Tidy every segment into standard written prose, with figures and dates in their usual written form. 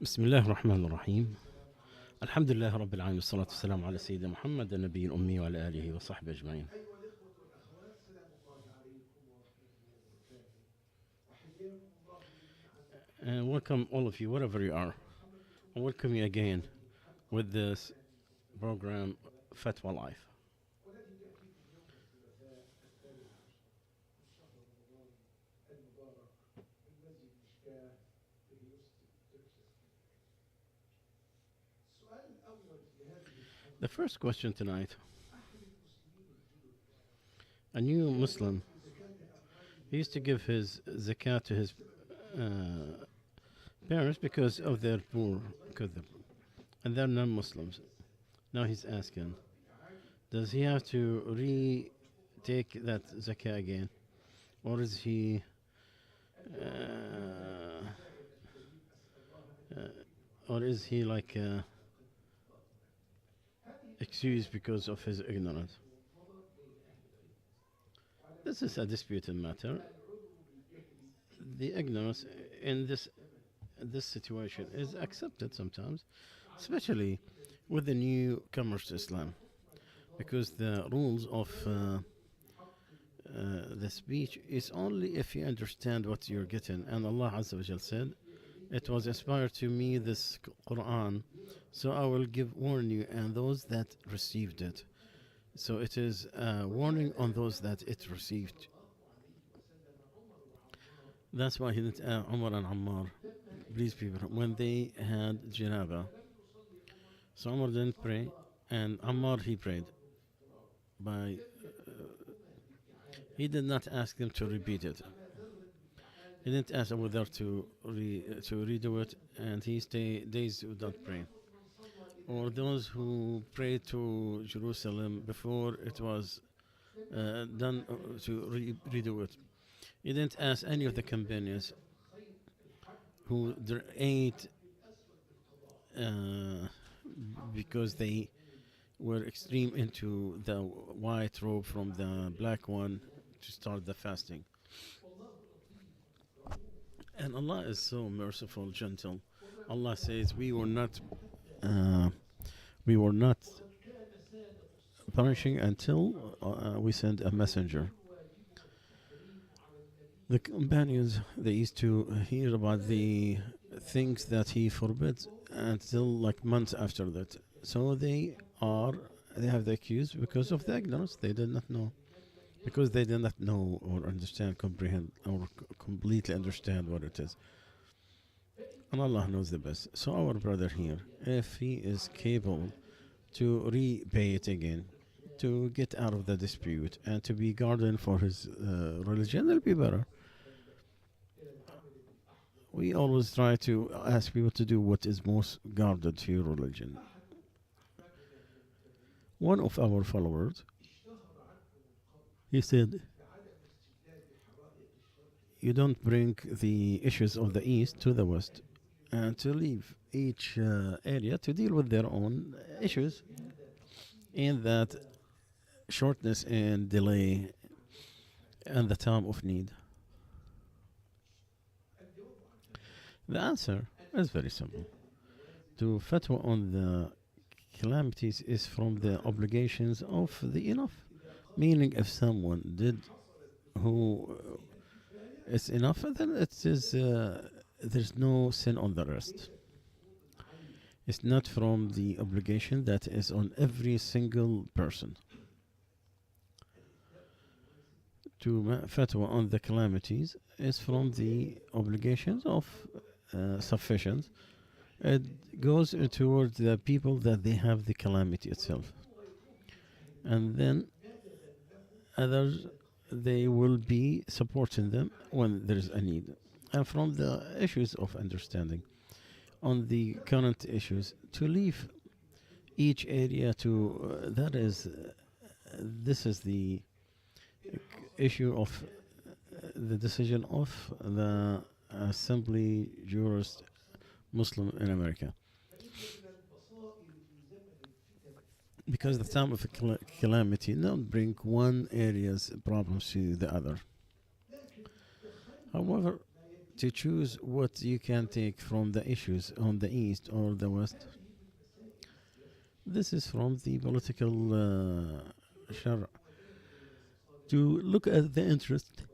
بسم الله الرحمن الرحيم. الحمد لله رب العالمين والصلاة والسلام على سيدنا محمد النبي الأمي وعلى آله وصحبه أجمعين. And welcome all of you, wherever you are. I welcome you again with this program, Fatwa Life. The first question tonight: a new Muslim, he used to give his zakat to his parents because of their poor, and they're non-Muslims. Now he's asking, does he have to retake that zakah again, or is he uh, like excused because of his ignorance? This is a disputed matter. The ignorance in this situation is accepted sometimes, especially with the newcomers to Islam, because the rules of the speech is only if you understand what you're getting. And Allah Azza wa Jal said, it was inspired to me, this Quran, so I will warn you and those that received it. So it is a warning on those that it received. That's why he didn't Umar and Ammar, please people, when they had janaba. So Umar didn't pray, and Ammar he prayed. He did not ask them to repeat it. He didn't ask Abu Dhar to redo it, and he stayed days without praying. Or those who prayed to Jerusalem before it was done to redo it. He didn't ask any of the companions who ate because they were extreme into the white robe from the black one to start the fasting. And Allah is so merciful, gentle. Allah says we were not punishing until we sent a messenger. The companions, they used to hear about the things that he forbids until like months after that. So they have the accuse because of the ignorance. They did not know. Because they did not know or understand, comprehend, or completely understand what it is. And Allah knows the best. So our brother here, if he is capable to repay it again, to get out of the dispute and to be guardian for his religion, it'll be better. We always try to ask people to do what is most guarded to your religion. One of our followers, he said, you don't bring the issues of the East to the West, and to leave each area to deal with their own issues in that shortness and delay and the time of need. The answer is very simple. To fatwa on the calamities is from the obligations of the enough. Meaning if someone did who is enough, then it is there's no sin on the rest. It's not from the obligation that is on every single person. To fatwa on the calamities is from the obligations of sufficient. It goes towards the people that they have the calamity itself. And then others, they will be supporting them when there is a need. And from the issues of understanding on the current issues, to leave each area to this is the issue of the decision of the Assembly Jurist Muslim in America. Because the time of a calamity don't bring one area's problems to the other. However, to choose what you can take from the issues on the East or the West. This is from the political shar to look at the interest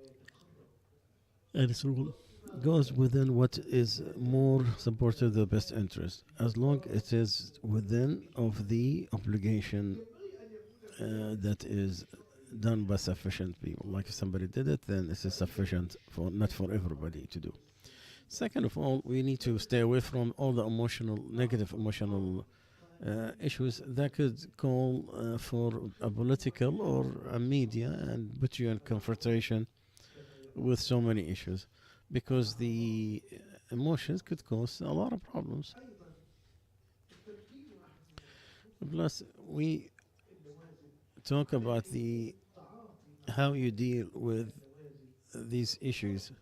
and its rule goes within what is more supportive the best interest as long it is within of the obligation that is done by sufficient people. Like if somebody did it, then this is sufficient for not for everybody to do. Second of all, we need to stay away from all the negative emotional issues that could call for a political or a media and put you in confrontation with so many issues, because the emotions could cause a lot of problems. Plus, we talk about the how you deal with these issues,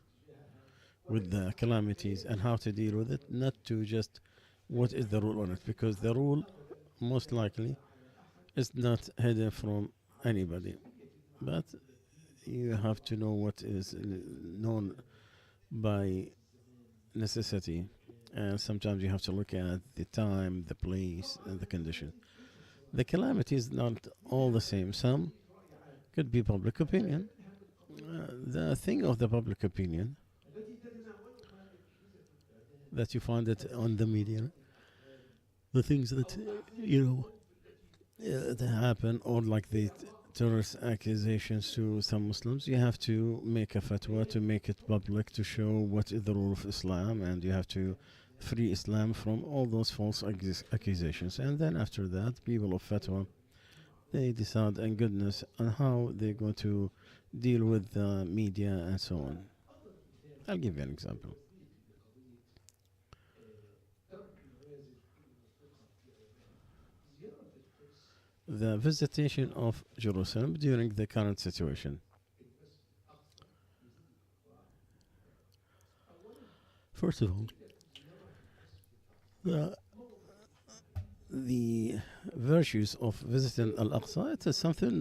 with the calamities, and how to deal with it, not to just what is the rule on it, because the rule most likely is not hidden from anybody, but you have to know what is known by necessity, and sometimes you have to look at the time, the place, and the condition. The calamity is not all the same. Some could be public opinion. The thing of the public opinion that you find it on the media, the things that that happen, or like the terrorist accusations to some Muslims, you have to make a fatwa to make it public to show what is the rule of Islam, and you have to free Islam from all those false accusations. And then after that, people of fatwa, they decide in goodness on how they're going to deal with the media and so on. I'll give you an example. The visitation of Jerusalem during the current situation. First of all, the virtues of visiting Al Aqsa, it is something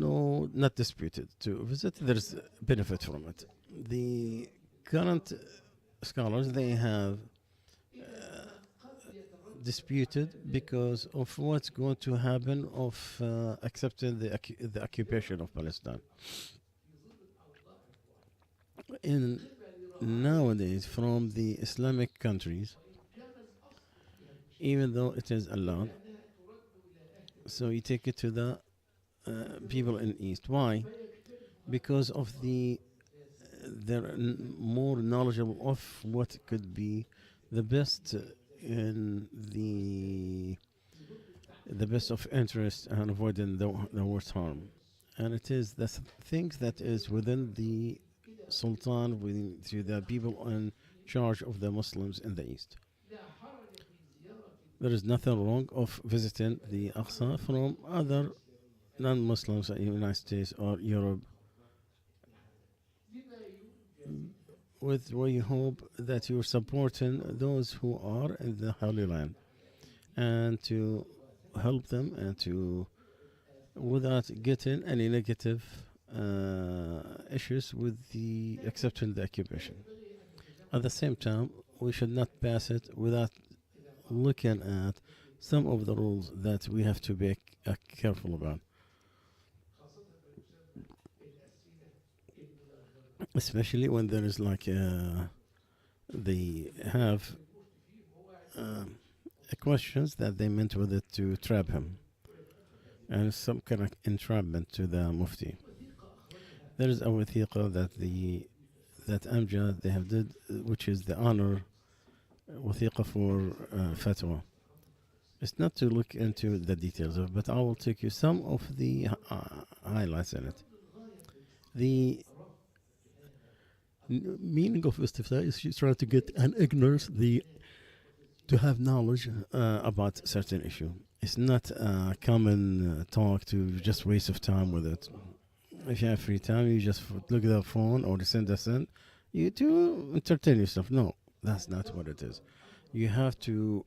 not disputed. To visit, there's benefit from it. The current scholars, they have disputed because of what's going to happen of accepting the occupation of Palestine. In nowadays, from the Islamic countries, even though it is allowed, so you take it to the people in East. Why? Because of they're more knowledgeable of what could be the best in the best of interest and avoiding the worst harm. And it is the things that is within the Sultan, within to the people in charge of the Muslims in the East. There is nothing wrong of visiting the Aqsa from other non-Muslims in the United States or Europe, with where you hope that you're supporting those who are in the Holy Land, and to help them, and to without getting any negative issues with the accepting the occupation. At the same time, we should not pass it without looking at some of the rules that we have to be careful about, especially when there is like they have questions that they meant with it to trap him, and some kind of entrapment to the Mufti. There is a wathiqa that Amjad they have did, which is the honor wathiqa for fatwa. It's not to look into the details of, but I will take you some of the highlights in it. The meaning of istifta is you try to get an ignorance, to have knowledge about certain issue. It's not a common talk to just waste of time with it. If you have free time, you just look at the phone or send a send, you to entertain yourself. No, that's not what it is. You have to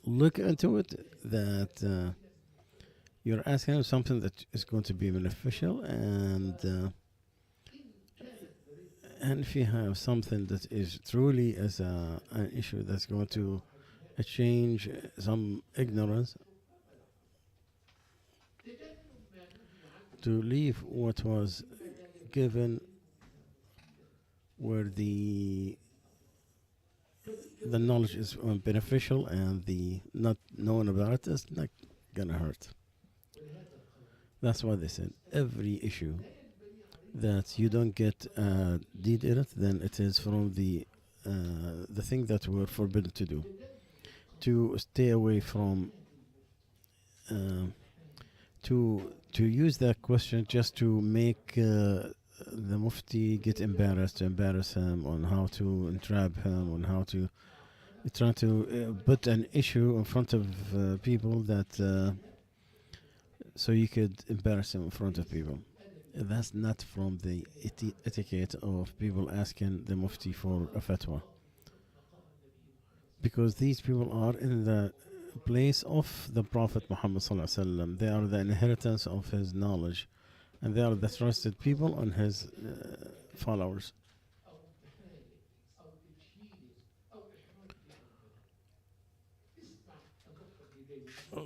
look into it, that you're asking something that is going to be beneficial, and And if you have something that is truly as an issue that's going to change some ignorance, to leave what was given where the knowledge is beneficial and the not knowing about it is not gonna hurt. That's why they said every issue that you don't get deed in it, then it is from the thing that we're forbidden to do. To stay away from um, to use that question just to make the mufti get embarrassed, to embarrass him on how to entrap him, on how to try to put an issue in front of people that so you could embarrass him in front of people. That's not from the etiquette of people asking the mufti for a fatwa, because these people are in the place of the Prophet Muhammad sallallahu alaihi wasallam. They are the inheritance of his knowledge, and they are the trusted people and his followers.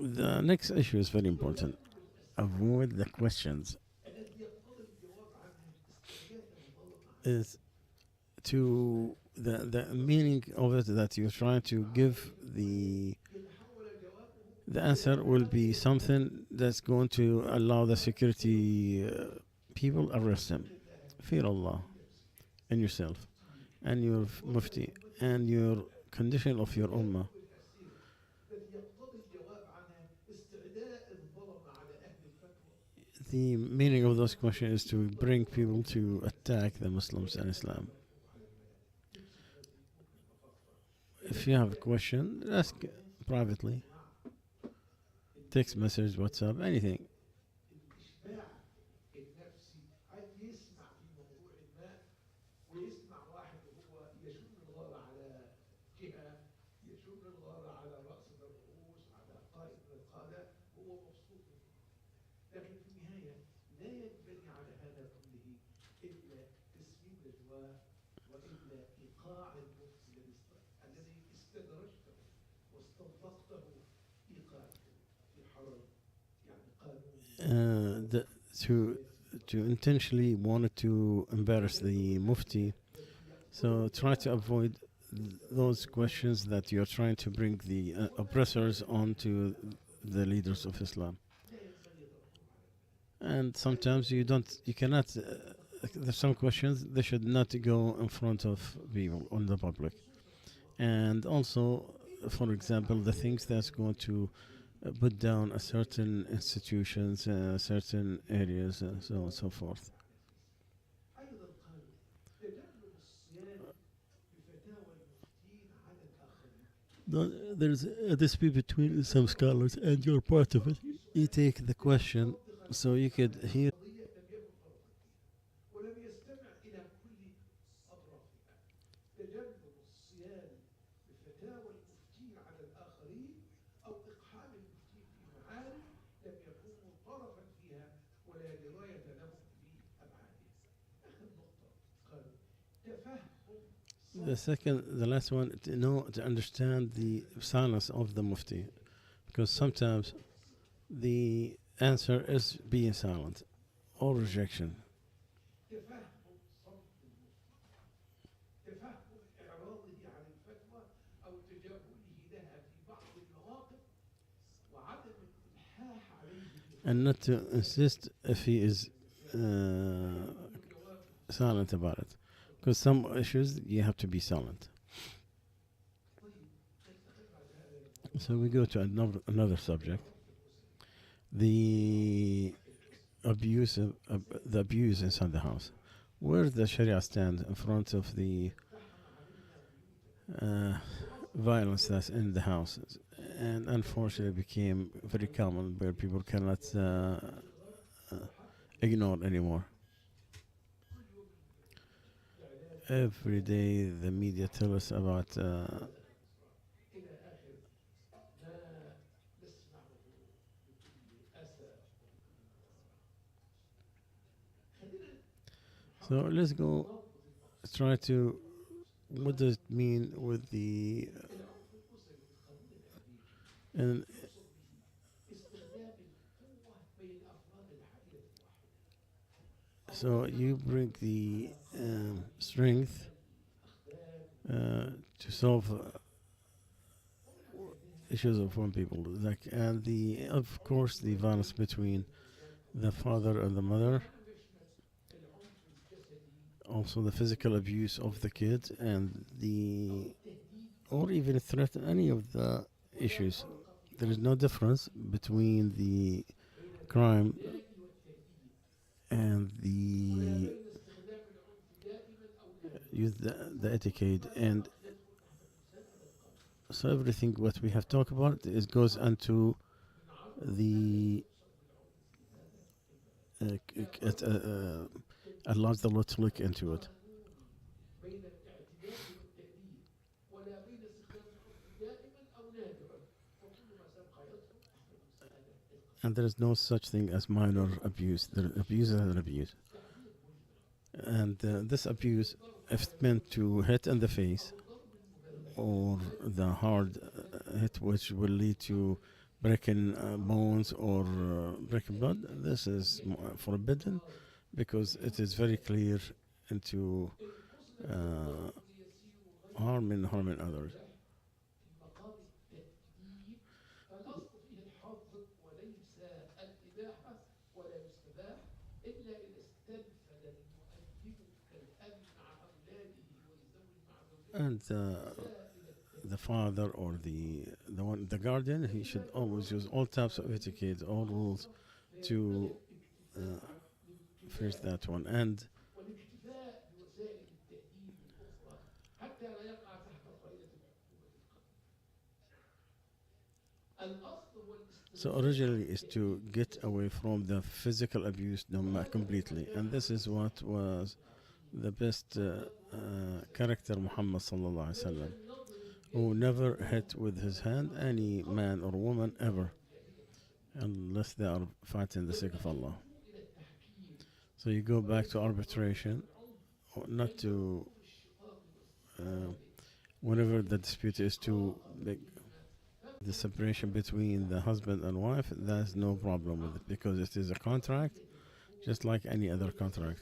The next issue is very important. Avoid the questions. Is to the meaning of it that you're trying to give the answer will be something that's going to allow the security people arrest him. Fear Allah and yourself and your mufti and your condition of your ummah. The meaning of those questions is to bring people to attack the Muslims and Islam. If you have a question, ask privately. Text message, WhatsApp, anything. The, to intentionally wanted to embarrass the mufti, so try to avoid those questions that you're trying to bring the oppressors onto the leaders of Islam. And sometimes you cannot. There's some questions they should not go in front of people on the public. And also, for example, the things that's going to put down a certain institutions, certain areas, so on and so forth. There's a dispute between some scholars, and you're part of it. You take the question so you could hear. The last one, to know, to understand the silence of the mufti, because sometimes the answer is being silent or rejection. And not to insist if he is silent about it, because some issues you have to be silent. So we go to another subject, the the abuse inside the house. Where the Sharia stand in front of the uh, violence that's in the houses, and unfortunately became very common where people cannot ignore anymore. Every day the media tell us about so let's go try to, what does it mean with the, and so you bring the strength to solve issues of one people, like, and the, of course, the violence between the father and the mother, also the physical abuse of the kid, and the, or even threaten any of the issues. There is no difference between the crime and the use the etiquette, and so everything what we have talked about is goes into the it allows the law to look into it, and there is no such thing as minor abuse. There abuse is an abuse, and this abuse, if it's meant to hit in the face or the hard hit which will lead to breaking bones or breaking blood, this is forbidden because it is very clear into uh, harming others. And the father or the guardian, he should always use all types of etiquette, all rules to uh, finish that one. And so originally is to get away from the physical abuse completely, and this is what was the best character Muhammad sallallahu alaihi wasallam, who never hit with his hand any man or woman ever, unless they are fighting the sake of Allah. So you go back to arbitration, or not to uh, whenever the dispute is too big, the separation between the husband and wife, there's no problem with it because it is a contract, just like any other contract.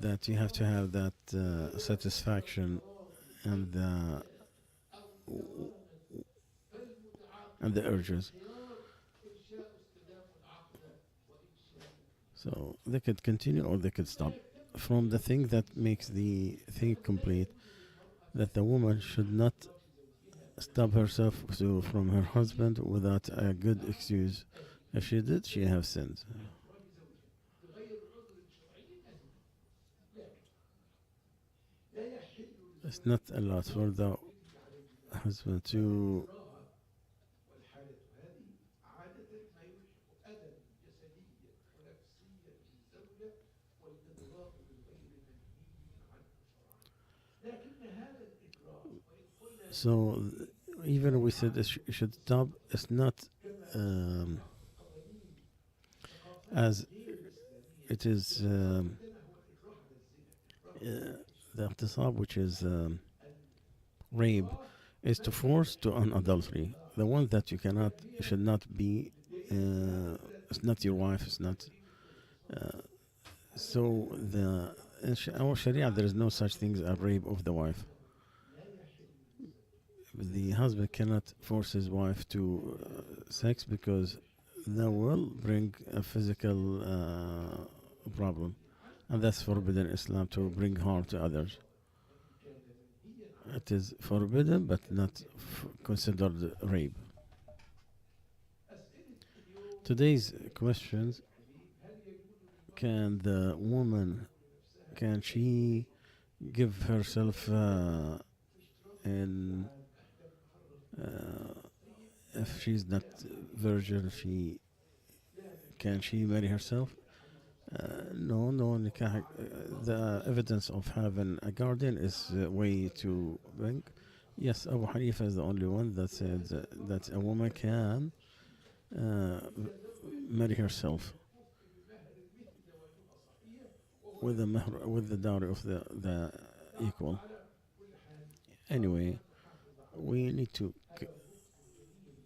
That you have to have that satisfaction and the urges. So they could continue or they could stop. From the thing that makes the thing complete, that the woman should not stop herself from her husband without a good excuse. If she did, she have sinned. It's not allowed for the husband to. So even we said it should stop. It's not um, as it is the اغتصاب, which is rape, is to force to an adultery. The one that you cannot, should not be. It's not your wife. It's not. Uh, so in our Sharia, there is no such thing as rape of the wife. The husband cannot force his wife to sex because that will bring a physical problem, and that's forbidden in Islam, to bring harm to others. It is forbidden, but not considered rape. Today's questions: Can the woman, can she give herself in if she's not virgin, can she marry herself? No, no nikah. The evidence of having a guardian is way too big. Yes, Abu Hanifa is the only one that said that a woman can uh, marry herself with the dowry of the equal. Anyway, we need to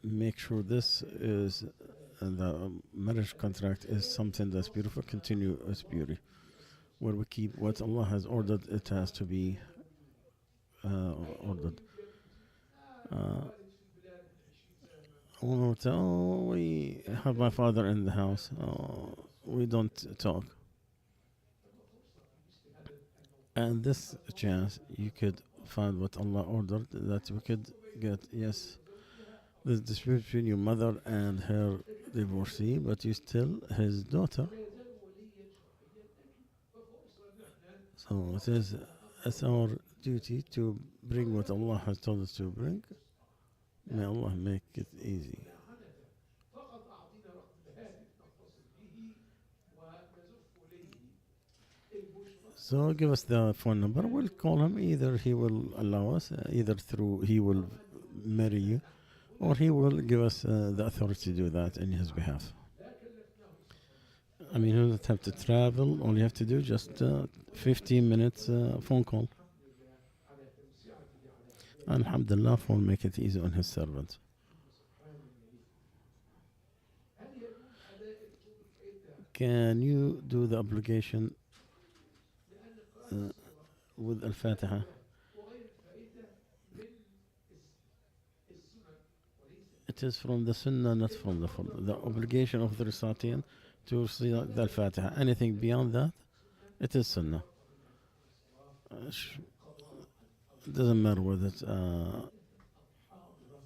make sure this is the marriage contract is something that's beautiful, continuous beauty, where we keep what Allah has ordered. It has to be ordered. Uh, oh, we have my father in the house. Oh, we don't talk. And this chance, you could find what Allah ordered, that we could get, yes, the dispute between your mother and her divorcee, but you still his daughter. So it's our duty to bring what Allah has told us to bring. May Allah make it easy. So give us the phone number. We'll call him. Either he will allow us, either through he will marry you, or he will give us the authority to do that in his behalf. I mean, you don't have to travel. All you have to do just 15 minutes phone call. Alhamdulillah, phone make it easy on his servant. Can you do the obligation with Al-Fatiha? It is from the Sunnah, not from the Fard. The obligation of the reciting to recite the Al-Fatiha. Anything beyond that, it is Sunnah. It doesn't matter whether it's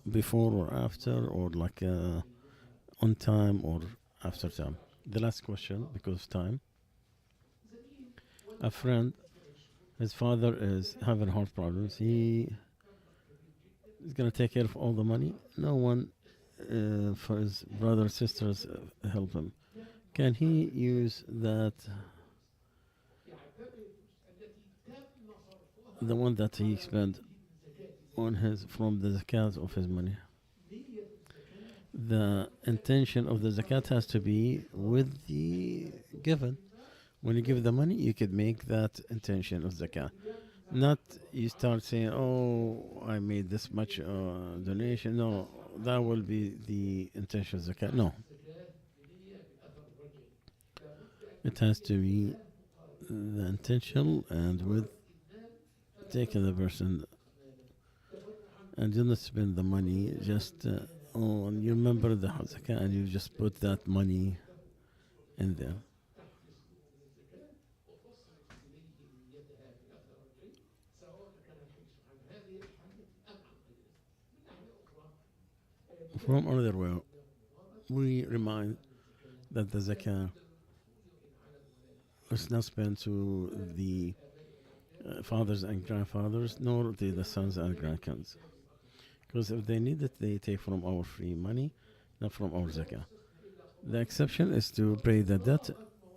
before or after, or like on time or after time. The last question, because of time. A friend, his father is having heart problems. He is going to take care of all the money. No one for his brothers, sisters help him. Can he use that, the one that he spent on his, from the zakat of his money? The intention of the zakat has to be with the given. When you give the money, you could make that intention of zakat. Not you start saying, oh, I made this much donation. No, that will be the intention of zakat. No. It has to be the intention and with taking the person, and do not spend the money just and you remember the zakat and you just put that money in there. From another way, we remind that the zakah is not spent to the fathers and grandfathers, nor the sons and grandkids. Because if they need it, they take from our free money, not from our zakah. The exception is to pay the debt,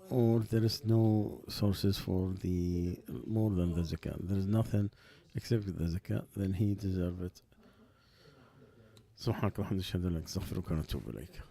or there is no sources for the more than the zakah. There is nothing except the zakah, then he deserves it. سبحانك وبحمدك أشهد أن لا إله إلا أنت أستغفرك وأتوب إليك.